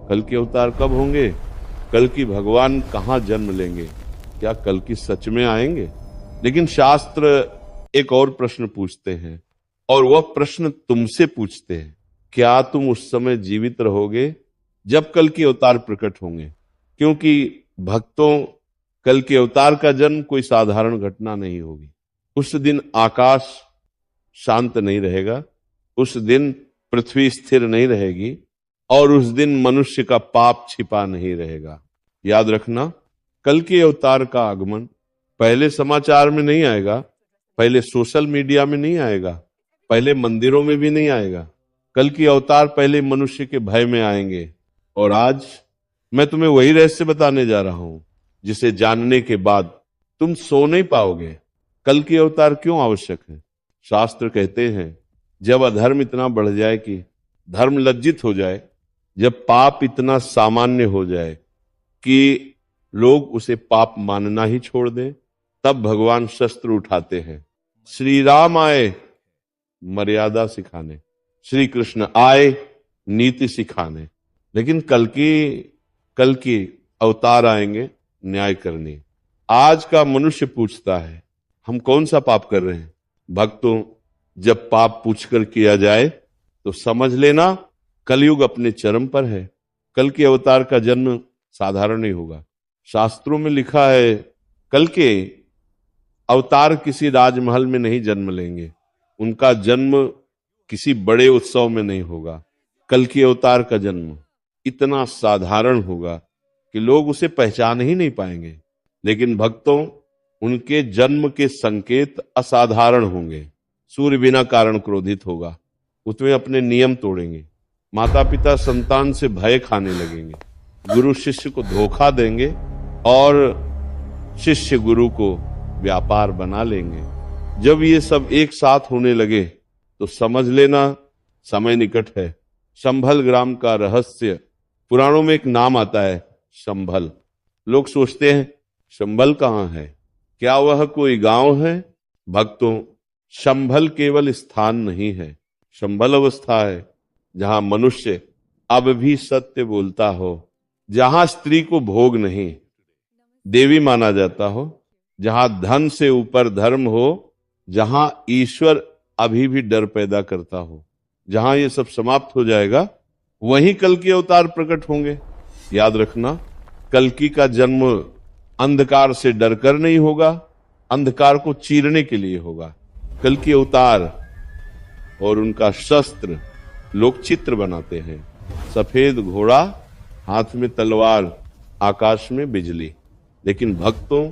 कल के अवतार कब होंगे? कल की भगवान कहाँ जन्म लेंगे? क्या कल की सच में आएंगे? लेकिन शास्त्र एक और प्रश्न पूछते हैं, और वह प्रश्न तुमसे पूछते हैं, क्या तुम उस समय जीवित रहोगे जब कल के अवतार प्रकट होंगे? क्योंकि भक्तों, कल के अवतार का जन्म कोई साधारण घटना नहीं होगी। उस दिन आकाश शांत नहीं रहेगा, उस दिन पृथ्वी स्थिर नहीं रहेगी, और उस दिन मनुष्य का पाप छिपा नहीं रहेगा। याद रखना, कल के अवतार का आगमन पहले समाचार में नहीं आएगा, पहले सोशल मीडिया में नहीं आएगा, पहले मंदिरों में भी नहीं आएगा। कल की अवतार पहले मनुष्य के भय में आएंगे। और आज मैं तुम्हें वही रहस्य बताने जा रहा हूं जिसे जानने के बाद तुम सो नहीं पाओगे। कल की अवतार क्यों आवश्यक है? शास्त्र कहते हैं, जब अधर्म इतना बढ़ जाए कि धर्म लज्जित हो जाए, जब पाप इतना सामान्य हो जाए कि लोग उसे पाप मानना ही छोड़ दें, तब भगवान शस्त्र उठाते हैं। श्री राम आए मर्यादा सिखाने, श्री कृष्ण आए नीति सिखाने, लेकिन कल की अवतार आएंगे न्याय करने। आज का मनुष्य पूछता है, हम कौन सा पाप कर रहे हैं? भक्तों, जब पाप पूछकर किया जाए तो समझ लेना कलयुग अपने चरम पर है। कल के अवतार का जन्म साधारण नहीं होगा। शास्त्रों में लिखा है, कल के अवतार किसी राजमहल में नहीं जन्म लेंगे, उनका जन्म किसी बड़े उत्सव में नहीं होगा। कल के अवतार का जन्म इतना साधारण होगा कि लोग उसे पहचान ही नहीं पाएंगे। लेकिन भक्तों, उनके जन्म के संकेत असाधारण होंगे। सूर्य बिना कारण क्रोधित होगा, उसमें अपने नियम तोड़ेंगे, माता पिता संतान से भय खाने लगेंगे, गुरु शिष्य को धोखा देंगे और शिष्य गुरु को व्यापार बना लेंगे। जब ये सब एक साथ होने लगे तो समझ लेना समय निकट है। संभल ग्राम का रहस्य, पुराणों में एक नाम आता है संभल। लोग सोचते हैं संभल कहाँ है, क्या वह कोई गांव है? भक्तों, संभल केवल स्थान नहीं है, संभल अवस्था है जहां मनुष्य अब भी सत्य बोलता हो, जहां स्त्री को भोग नहीं, देवी माना जाता हो, जहां धन से ऊपर धर्म हो, जहां ईश्वर अभी भी डर पैदा करता हो। जहां ये सब समाप्त हो जाएगा, वहीं कल के अवतार प्रकट होंगे। याद रखना, कल्कि का जन्म अंधकार से डरकर नहीं होगा, अंधकार को चीरने के लिए होगा। कल्कि अवतार और उनका शस्त्र लोग चित्र बनाते हैं, सफेद घोड़ा, हाथ में तलवार, आकाश में बिजली। लेकिन भक्तों,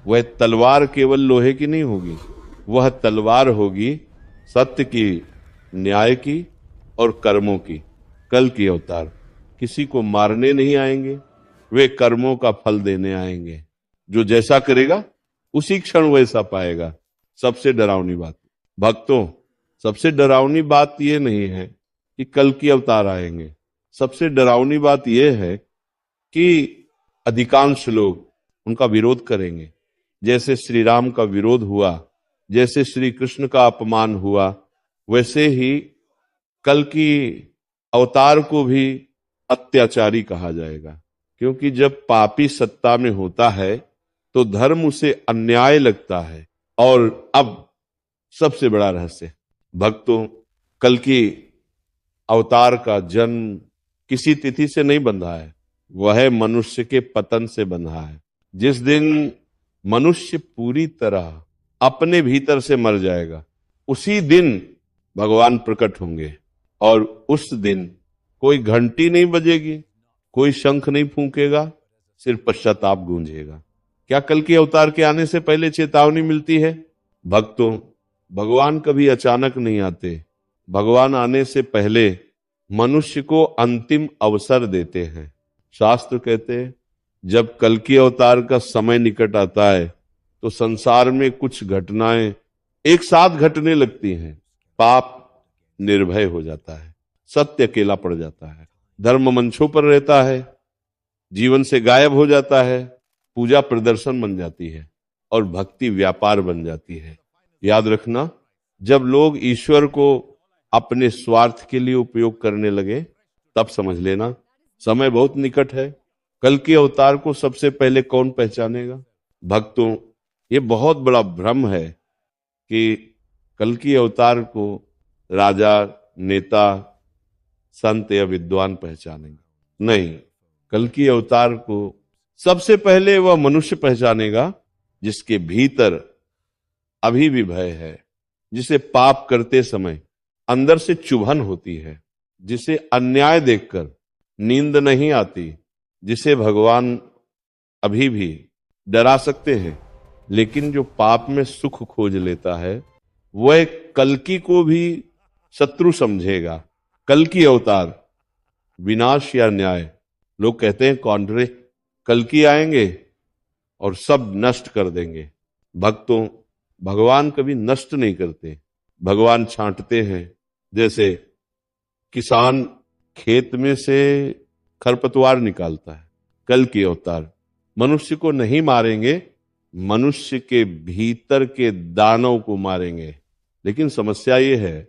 वह तलवार केवल लोहे की नहीं होगी, वह तलवार होगी सत्य की, न्याय की और कर्मों की। कल की अवतार किसी को मारने नहीं आएंगे, वे कर्मों का फल देने आएंगे। जो जैसा करेगा उसी क्षण वैसा पाएगा। सबसे डरावनी बात भक्तों, सबसे डरावनी बात यह नहीं है कि कल की अवतार आएंगे, सबसे डरावनी बात यह है कि अधिकांश लोग उनका विरोध करेंगे। जैसे श्री राम का विरोध हुआ, जैसे श्री कृष्ण का अपमान हुआ, वैसे ही कल की अवतार को भी अत्याचारी कहा जाएगा। क्योंकि जब पापी सत्ता में होता है तो धर्म उसे अन्याय लगता है। और अब सबसे बड़ा रहस्य भक्तों, कल की अवतार का जन्म किसी तिथि से नहीं बंधा है, वह मनुष्य के पतन से बंधा है। जिस दिन मनुष्य पूरी तरह अपने भीतर से मर जाएगा, उसी दिन भगवान प्रकट होंगे। और उस दिन कोई घंटी नहीं बजेगी, कोई शंख नहीं फूंकेगा, सिर्फ पश्चाताप गूंजेगा। क्या कल के अवतार के आने से पहले चेतावनी मिलती है? भक्तों, भगवान कभी अचानक नहीं आते, भगवान आने से पहले मनुष्य को अंतिम अवसर देते हैं। शास्त्र कहते हैं, जब कल की अवतार का समय निकट आता है तो संसार में कुछ घटनाएं एक साथ घटने लगती हैं। पाप निर्भय हो जाता है, सत्य अकेला पड़ जाता है, धर्म मंचों पर रहता है, जीवन से गायब हो जाता है, पूजा प्रदर्शन बन जाती है और भक्ति व्यापार बन जाती है। याद रखना, जब लोग ईश्वर को अपने स्वार्थ के लिए उपयोग करने लगे, तब समझ लेना समय बहुत निकट है। कल के अवतार को सबसे पहले कौन पहचानेगा? भक्तों, ये बहुत बड़ा भ्रम है कि कल की अवतार को राजा, नेता, संत या विद्वान पहचानेंगे। नहीं, कल की अवतार को सबसे पहले वह मनुष्य पहचानेगा जिसके भीतर अभी भी भय है, जिसे पाप करते समय अंदर से चुभन होती है, जिसे अन्याय देखकर नींद नहीं आती, जिसे भगवान अभी भी डरा सकते हैं, लेकिन जो पाप में सुख खोज लेता है वह कल्कि को भी शत्रु समझेगा। कल की अवतार विनाश या न्याय, लोग कहते हैं कौंडरे, कल्कि आएंगे और सब नष्ट कर देंगे। भक्तों, भगवान कभी नष्ट नहीं करते, भगवान छांटते हैं। जैसे किसान खेत में से खरपतवार निकालता है, कल की अवतार मनुष्य को नहीं मारेंगे, मनुष्य के भीतर के दानव को मारेंगे। लेकिन समस्या ये है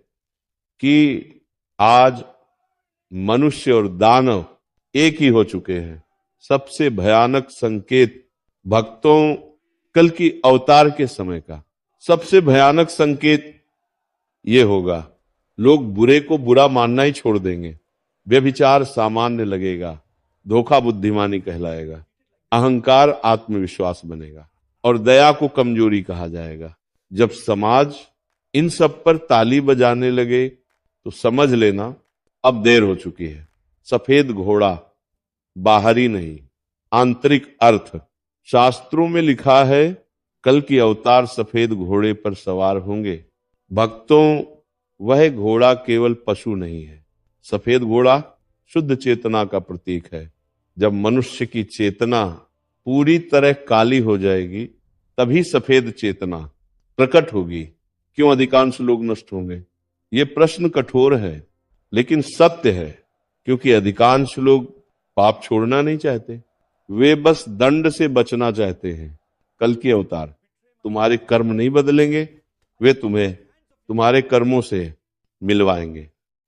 कि आज मनुष्य और दानव एक ही हो चुके हैं। सबसे भयानक संकेत भक्तों, कल की अवतार के समय का सबसे भयानक संकेत ये होगा, लोग बुरे को बुरा मानना ही छोड़ देंगे, व्यभिचार सामान्य लगेगा, धोखा बुद्धिमानी कहलाएगा, अहंकार आत्मविश्वास बनेगा और दया को कमजोरी कहा जाएगा। जब समाज इन सब पर ताली बजाने लगे तो समझ लेना अब देर हो चुकी है। सफेद घोड़ा, बाहरी नहीं आंतरिक अर्थ। शास्त्रों में लिखा है कल की अवतार सफेद घोड़े पर सवार होंगे। भक्तों, वह घोड़ा केवल पशु नहीं है, सफेद घोड़ा शुद्ध चेतना का प्रतीक है। जब मनुष्य की चेतना पूरी तरह काली हो जाएगी तभी सफेद चेतना प्रकट होगी। क्यों अधिकांश लोग नष्ट होंगे? ये प्रश्न कठोर है लेकिन सत्य है, क्योंकि अधिकांश लोग पाप छोड़ना नहीं चाहते, वे बस दंड से बचना चाहते हैं। कल की अवतार तुम्हारे कर्म नहीं बदलेंगे, वे तुम्हें तुम्हारे कर्मों से मिलवाएंगे।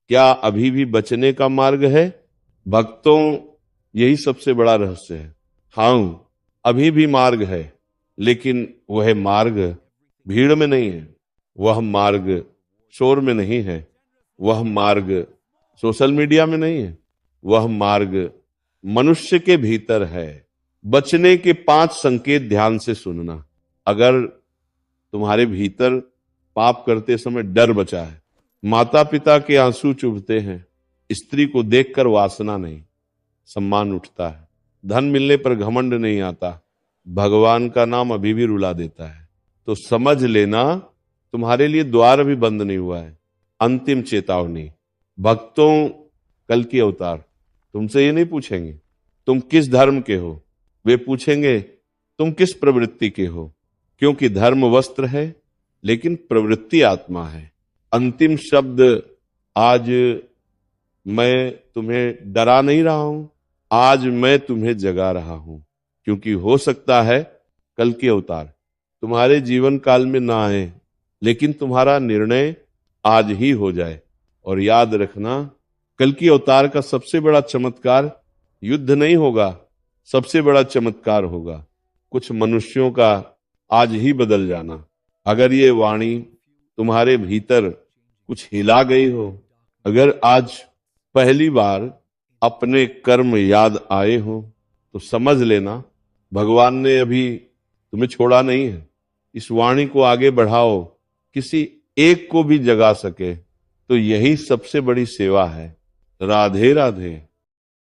क्या अभी भी बचने का मार्ग है? भक्तों, यही सबसे बड़ा रहस्य है। हाँ, अभी भी मार्ग है, लेकिन वह मार्ग भीड़ में नहीं है, वह मार्ग शोर में नहीं है, वह मार्ग सोशल मीडिया में नहीं है, वह मार्ग मनुष्य के भीतर है। बचने के 5 संकेत ध्यान से सुनना। अगर तुम्हारे भीतर पाप करते समय डर बचा है, माता पिता के आंसू चुभते हैं, स्त्री को देखकर वासना नहीं, सम्मान उठता है, धन मिलने पर घमंड नहीं आता, भगवान का नाम अभी भी रुला देता है, तो समझ लेना तुम्हारे लिए द्वार अभी बंद नहीं हुआ है। अंतिम चेतावनी। भक्तों, कल की अवतार तुमसे ये नहीं पूछेंगे तुम किस धर्म के हो, वे पूछेंगे तुम किस प्रवृत्ति के हो, क्योंकि धर्म वस्त्र है लेकिन प्रवृत्ति आत्मा है। अंतिम शब्द, आज मैं तुम्हें डरा नहीं रहा हूं, आज मैं तुम्हें जगा रहा हूं, क्योंकि हो सकता है कल की अवतार तुम्हारे जीवन काल में ना आए, लेकिन तुम्हारा निर्णय आज ही हो जाए। और याद रखना, कल की अवतार का सबसे बड़ा चमत्कार युद्ध नहीं होगा, सबसे बड़ा चमत्कार होगा कुछ मनुष्यों का आज ही बदल जाना। अगर ये वाणी तुम्हारे भीतर कुछ हिला गई हो, अगर आज पहली बार अपने कर्म याद आए हो, तो समझ लेना भगवान ने अभी तुम्हें छोड़ा नहीं है। इस वाणी को आगे बढ़ाओ, किसी एक को भी जगा सके तो यही सबसे बड़ी सेवा है। राधे राधे।